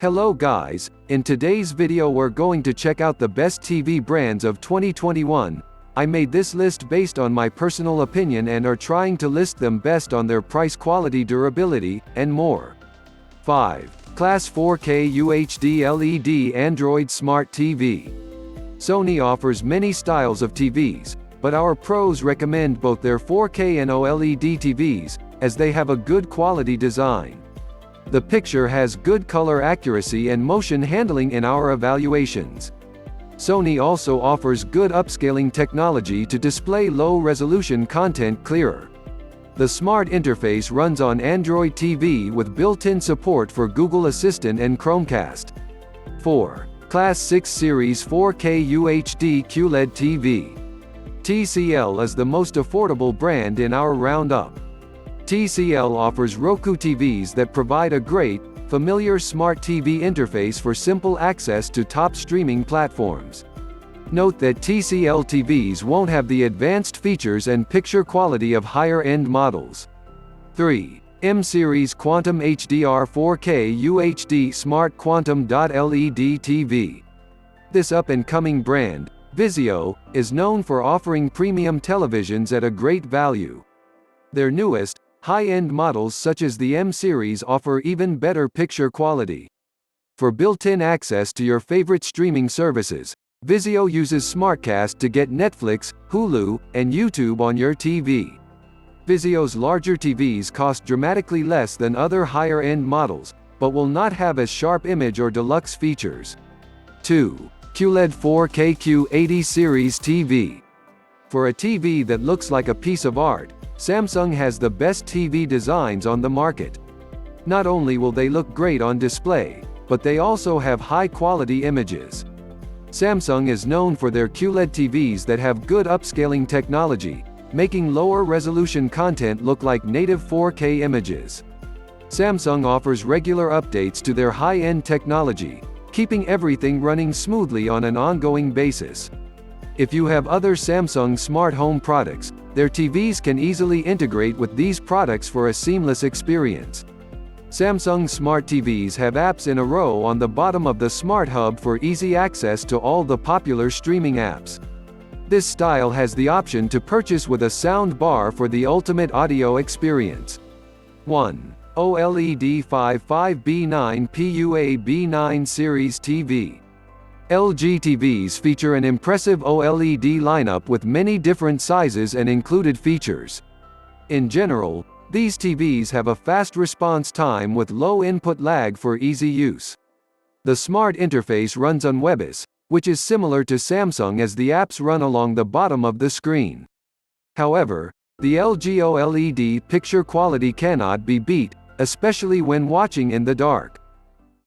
Hello guys, in today's video we're going to check out the best TV brands of 2021. I made this list based on my personal opinion and are trying to list them best on their price, quality, durability, and more. 5. Class 4K UHD LED Android Smart TV. Sony offers many styles of TVs, but our pros recommend both their 4K and OLED TVs, as they have a good quality design. The picture has good color accuracy and motion handling in our evaluations. Sony also offers good upscaling technology to display low-resolution content clearer. The smart interface runs on Android TV with built-in support for Google Assistant and Chromecast. 4. Class 6 Series 4K UHD QLED TV. TCL is the most affordable brand in our roundup. TCL offers Roku TVs that provide a great, familiar smart TV interface for simple access to top streaming platforms. Note that TCL TVs won't have the advanced features and picture quality of higher-end models. 3. M-Series Quantum HDR 4K UHD Smart Quantum LED TV. This up-and-coming brand, Vizio, is known for offering premium televisions at a great value. Their newest, high-end models such as the M-Series offer even better picture quality. For built-in access to your favorite streaming services, Vizio uses SmartCast to get Netflix, Hulu, and YouTube on your TV. Vizio's larger TVs cost dramatically less than other higher-end models, but will not have as sharp image or deluxe features. 2. QLED 4K Q80 Series TV. For a TV that looks like a piece of art, Samsung has the best TV designs on the market. Not only will they look great on display, but they also have high-quality images. Samsung is known for their QLED TVs that have good upscaling technology, making lower-resolution content look like native 4K images. Samsung offers regular updates to their high-end technology, keeping everything running smoothly on an ongoing basis. If you have other Samsung smart home products, their TVs can easily integrate with these products for a seamless experience. Samsung Smart TVs have apps in a row on the bottom of the Smart Hub for easy access to all the popular streaming apps. This style has the option to purchase with a sound bar for the ultimate audio experience. 1. OLED 55B9 PUA B9 Series TV. LG TVs feature an impressive OLED lineup with many different sizes and included features. In general, these TVs have a fast response time with low input lag for easy use. The smart interface runs on WebOS, which is similar to Samsung as the apps run along the bottom of the screen. However, the LG OLED picture quality cannot be beat, especially when watching in the dark.